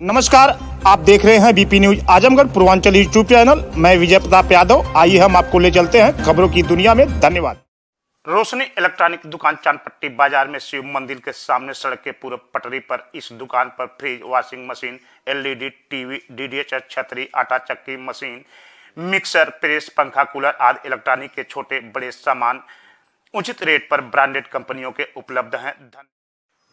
नमस्कार, आप देख रहे हैं BP news Azamgarh Purvanchal YouTube channel. मैं विजय प्रताप यादव। आइए हम आपको ले चलते हैं खबरों की दुनिया में। धन्यवाद। रोशनी इलेक्ट्रॉनिक दुकान चांदपट्टी बाजार में शिव मंदिर के सामने सड़क के पूर्व पटरी पर इस दुकान पर fridge, washing machine, LED TV, DDH छतरी, आटा चक्की मशीन, मिक्सर, प्रेस, पंखा, कूलर आदि इलेक्ट्रॉनिक के छोटे बड़े सामान उचित रेट पर ब्रांडेड कंपनियों के उपलब्ध हैं।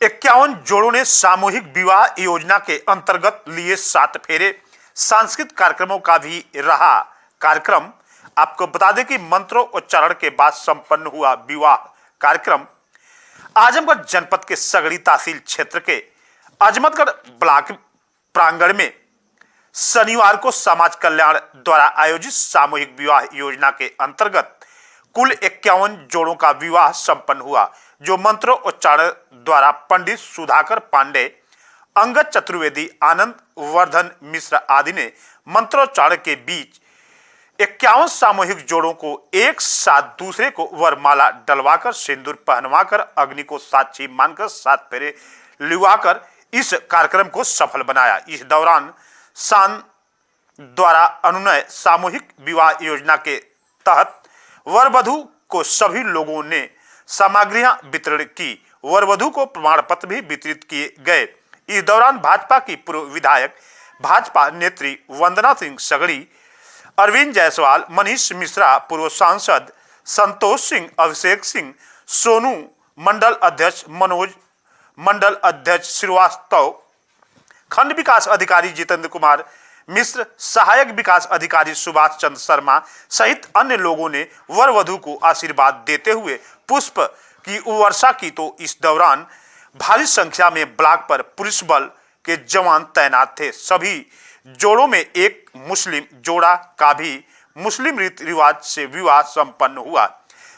51 जोड़ों ने सामूहिक विवाह योजना के अंतर्गत लिए 7 फेरे। सांस्कृतिक कार्यक्रमों का भी रहा कार्यक्रम। आपको बता दें कि मंत्रोच्चारण के बाद संपन्न हुआ विवाह कार्यक्रम आजमगढ़ जनपद के सगड़ी तहसील क्षेत्र के अजमतगढ़ ब्लॉक प्रांगण में शनिवार को समाज कल्याण द्वारा आयोजित सामूहिक विवाह योजना के अंतर्गत कुल 51 जोड़ों का विवाह संपन्न हुआ, जो मंत्रोच्चारण द्वारा पंडित सुधाकर पांडे, अंगद चतुर्वेदी, आनंद वर्धन मिश्र आदि ने मंत्रोच्चारण के बीच 51 सामूहिक जोड़ों को एक साथ दूसरे को वरमाला डलवाकर, सिंदूर पहनवाकर, अग्नि को साक्षी मानकर 7 फेरे लिवाकर इस कार्यक्रम को सफल बनाया। इस दौरान सान द्वारा अनुनय सामूहिक विवाह योजना के तहत वर वधू को सभी लोगों ने सामग्रियां वितरण की। वर वधू को प्रमाण पत्र भी वितरित किए गए। इस दौरान भाजपा की पूर्व विधायक, भाजपा नेत्री वंदना सिंह सगड़ी, अरविंद जायसवाल, मनीष मिश्रा, पूर्व सांसद संतोष सिंह, अभिषेक सिंह, सोनू, मंडल अध्यक्ष मनोज, मंडल अध्यक्ष श्रीवास्तव, खंड विकास अधिकारी जितेंद्र कुमार मिश्र, सहायक विकास अधिकारी सुभाष चंद्र शर्मा सहित अन्य लोगों ने वर वधू को आशीर्वाद देते हुए पुष्प की वर्षा की। तो इस दौरान भारी संख्या में ब्लॉक पर पुलिस बल के जवान तैनात थे। सभी जोड़ों में एक मुस्लिम जोड़ा का भी मुस्लिम रीति रिवाज से विवाह संपन्न हुआ।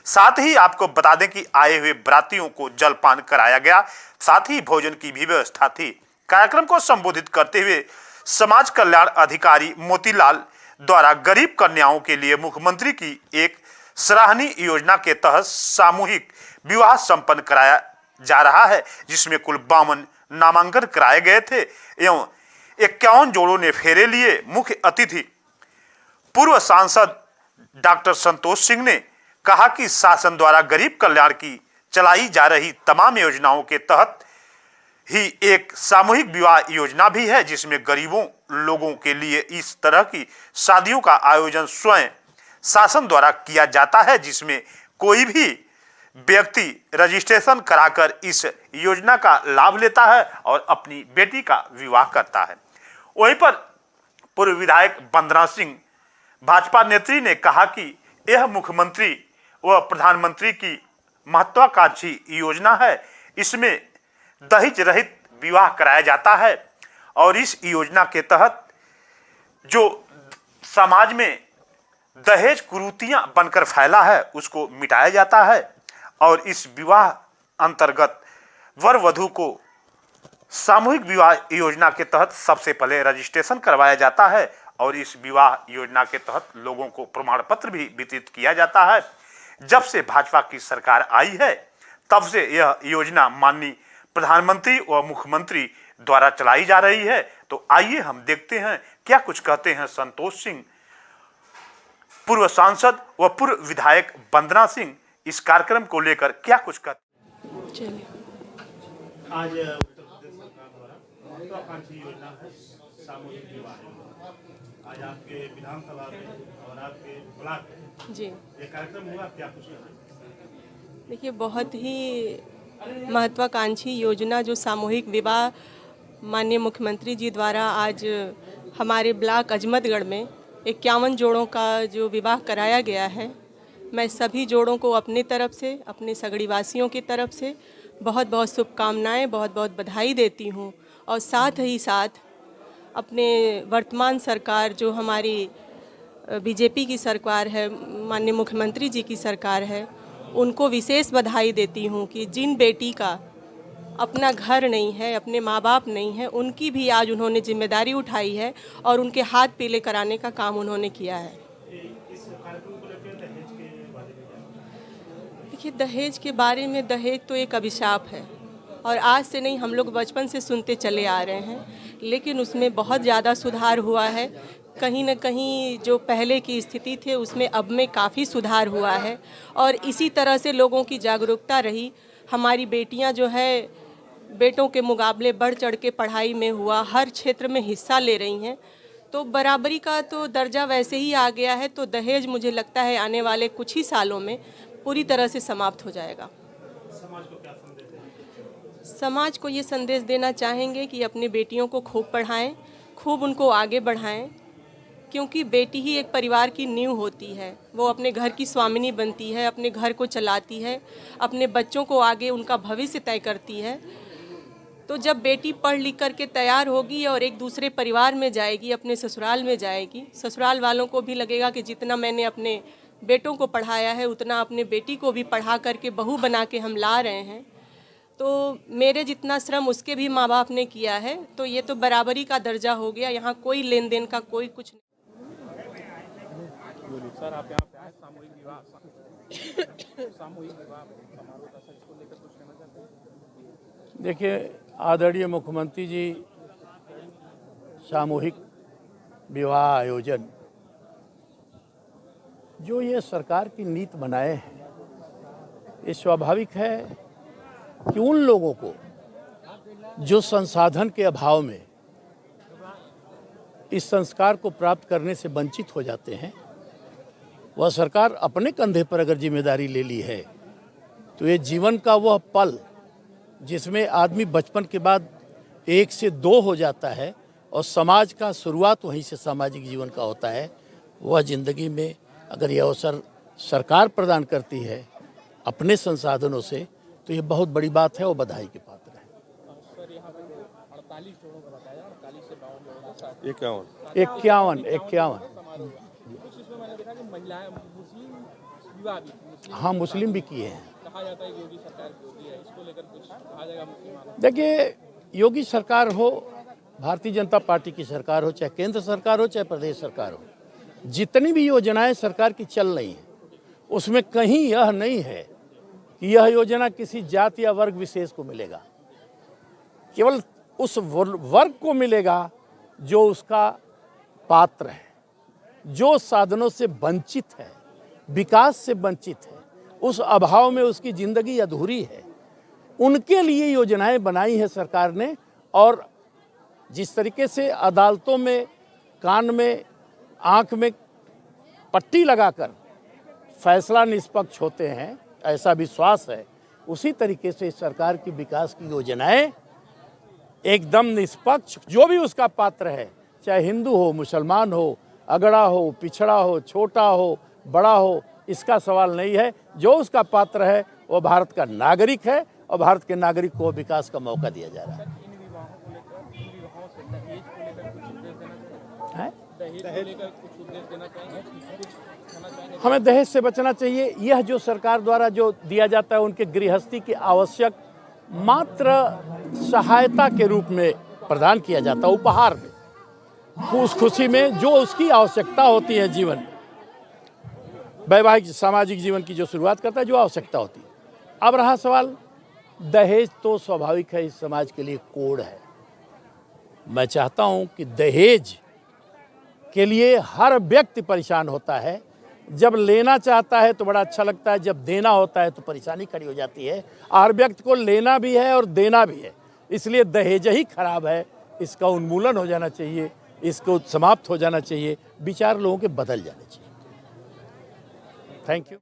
साथ ही आपको बता दें कि आए हुए बरातियों को जलपान कराया गया, साथ ही भोजन की भी व्यवस्था थी। कार्यक्रम को संबोधित करते हुए समाज कल्याण अधिकारी मोतीलाल द्वारा गरीब कन्याओं के लिए मुख्यमंत्री की एक सराहनीय योजना के तहत सामूहिक विवाह संपन्न कराया जा रहा है, जिसमें कुल 52 नामांकन कराए गए थे एवं 51 जोड़ों ने फेरे लिए। मुख्य अतिथि पूर्व सांसद डॉक्टर संतोष सिंह ने कहा कि शासन द्वारा गरीब कल्याण की चलाई जा रही तमाम योजनाओं के तहत ही एक सामूहिक विवाह योजना भी है, जिसमें गरीबों लोगों के लिए इस तरह की शादियों का आयोजन स्वयं शासन द्वारा किया जाता है, जिसमें कोई भी व्यक्ति रजिस्ट्रेशन कराकर इस योजना का लाभ लेता है और अपनी बेटी का विवाह करता है। वहीं पर पूर्व विधायक वंदना सिंह, भाजपा नेत्री, ने कहा कि यह मुख्यमंत्री व प्रधानमंत्री की महत्वाकांक्षी योजना है। इसमें दहेज रहित विवाह कराया जाता है और इस योजना के तहत जो समाज में दहेज कुरीतियां बनकर फैला है उसको मिटाया जाता है और इस विवाह अंतर्गत वर वधू को सामूहिक विवाह योजना के तहत सबसे पहले रजिस्ट्रेशन करवाया जाता है और इस विवाह योजना के तहत लोगों को प्रमाण पत्र भी वितरित किया जाता है। जब से भाजपा की सरकार आई है तब से यह योजना माननीय प्रधानमंत्री व मुख्यमंत्री द्वारा चलाई जा रही है। तो आइए हम देखते हैं क्या कुछ कहते हैं संतोष सिंह, पूर्व सांसद व पूर्व विधायक वंदना सिंह इस कार्यक्रम को लेकर क्या कुछ कहते हैं। आज उत्तर प्रदेश सरकार द्वारा महत्वाकांक्षी योजना है सामूहिक विवाह। आज आपके विधानसभा में और आपके ब्लॉक में जी ये कार्यक्रम हुआ, क्या कुछ कहना? देखिए, बहुत ही महत्वाकांक्षी योजना जो सामूहिक विवाह माननीय मुख्यमंत्री जी द्वारा आज हमारे ब्लॉक अजमतगढ़ में 51 जोड़ों का जो विवाह कराया गया है, मैं सभी जोड़ों को अपनी तरफ से, अपने सगड़ीवासियों की तरफ से बहुत बहुत शुभकामनाएं, बहुत बहुत बधाई देती हूं। और साथ ही साथ अपने वर्तमान सरकार जो हमारी बीजेपी की सरकार है, माननीय मुख्यमंत्री जी की सरकार है, उनको विशेष बधाई देती हूँ कि जिन बेटी का अपना घर नहीं है, अपने माँ बाप नहीं है, उनकी भी आज उन्होंने जिम्मेदारी उठाई है और उनके हाथ पीले कराने का काम उन्होंने किया है। देखिए, दहेज के बारे में, दहेज तो एक अभिशाप है और आज से नहीं, हम लोग बचपन से सुनते चले आ रहे हैं लेकिन उसमें बहुत ज़्यादा सुधार हुआ है। कहीं न कहीं जो पहले की स्थिति थे उसमें अब में काफ़ी सुधार हुआ है और इसी तरह से लोगों की जागरूकता रही। हमारी बेटियां जो है बेटों के मुकाबले बढ़ चढ़ के पढ़ाई में हुआ, हर क्षेत्र में हिस्सा ले रही हैं, तो बराबरी का तो दर्जा वैसे ही आ गया है। तो दहेज मुझे लगता है आने वाले कुछ ही सालों में पूरी तरह से समाप्त हो जाएगा। समाज को ये संदेश देना चाहेंगे कि अपनी बेटियों को खूब पढ़ाएं, खूब उनको आगे बढ़ाएं, क्योंकि बेटी ही एक परिवार की नींव होती है। वो अपने घर की स्वामिनी बनती है, अपने घर को चलाती है, अपने बच्चों को आगे उनका भविष्य तय करती है। तो जब बेटी पढ़ लिख करके तैयार होगी और एक दूसरे परिवार में जाएगी, अपने ससुराल में जाएगी, ससुराल वालों को भी लगेगा कि जितना मैंने अपने बेटों को पढ़ाया है उतना अपने बेटी को भी पढ़ा करके बहू बना के हम ला रहे हैं। तो मेरे जितना श्रम उसके भी माँ बाप ने किया है, तो ये तो बराबरी का दर्जा हो गया। यहाँ कोई लेन देन का कोई कुछ नहीं। सर, आप यहाँ पे आए सामूहिक विवाह समारोह था सर, इसको लेकर कुछ कहना चाहते हैं? देखिए, आदरणीय मुख्यमंत्री जी सामूहिक विवाह आयोजन जो ये सरकार की नीति बनाए हैं, ये स्वाभाविक है कि उन लोगों को जो संसाधन के अभाव में इस संस्कार को प्राप्त करने से वंचित हो जाते हैं, वह सरकार अपने कंधे पर अगर जिम्मेदारी ले ली है तो ये जीवन का वह पल जिसमें आदमी बचपन के बाद 1 से 2 हो जाता है और समाज का शुरुआत वहीं से सामाजिक जीवन का होता है, वह जिंदगी में अगर यह अवसर सरकार प्रदान करती है अपने संसाधनों से, तो ये बहुत बड़ी बात है और बधाई के पात्र है। सर, यहाँ पे 48 जोड़ों का बताया, 48 से 52 जोड़ों का 51 कुछ इसमें मैंने देखा कि महिलाएं मुस्लिम विवाह भी, हाँ, मुस्लिम भी किए हैं। कहा जाता है योगी सरकार की होती है, इसको लेकर कुछ कहा जाएगा मुस्लिम? देखिए, योगी सरकार हो, भारतीय जनता पार्टी की सरकार हो, चाहे केंद्र सरकार हो, चाहे प्रदेश सरकार हो, जितनी भी योजनाएं सरकार की चल रही हैं उसमें कहीं यह नहीं है कि यह योजना किसी जाति या वर्ग विशेष को मिलेगा। केवल उस वर्ग को मिलेगा जो उसका पात्र है, जो साधनों से वंचित है, विकास से वंचित है, उस अभाव में उसकी जिंदगी अधूरी है, उनके लिए योजनाएं बनाई है सरकार ने। और जिस तरीके से अदालतों में कान में आंख में पट्टी लगाकर फैसला निष्पक्ष होते हैं, ऐसा विश्वास है, उसी तरीके से सरकार की विकास की योजनाएं एकदम निष्पक्ष, जो भी उसका पात्र है, चाहे हिंदू हो, मुसलमान हो, अगड़ा हो, पिछड़ा हो, छोटा हो, बड़ा हो, इसका सवाल नहीं है। जो उसका पात्र है वो भारत का नागरिक है और भारत के नागरिक को विकास का मौका दिया जा रहा है। इन विवाहों को लेकर, इन विवाहों से दहेज को लेकर कुछ उपदेश देना चाहेंगे? है? दहेज को लेकर कुछ उपदेश देना चाहेंगे, कुछ कहना चाहेंगे? हमें दहेज से बचना चाहिए। यह जो सरकार द्वारा जो दिया जाता है उनके गृहस्थी की आवश्यक मात्र सहायता के रूप में प्रदान किया जाता है, उपहार में, उस खुशी में जो उसकी आवश्यकता होती है जीवन में, वैवाहिक सामाजिक जीवन की जो शुरुआत करता है, जो आवश्यकता होती है। अब रहा सवाल, दहेज तो स्वाभाविक है, इस समाज के लिए कोड है। मैं चाहता हूं कि दहेज के लिए हर व्यक्ति परेशान होता है। जब लेना चाहता है तो बड़ा अच्छा लगता है, जब देना होता है तो परेशानी खड़ी हो जाती है। हर व्यक्ति को लेना भी है और देना भी है, इसलिए दहेज ही खराब है। इसका उन्मूलन हो जाना चाहिए, इसको समाप्त हो जाना चाहिए, विचार लोगों के बदल जाने चाहिए। Thank you.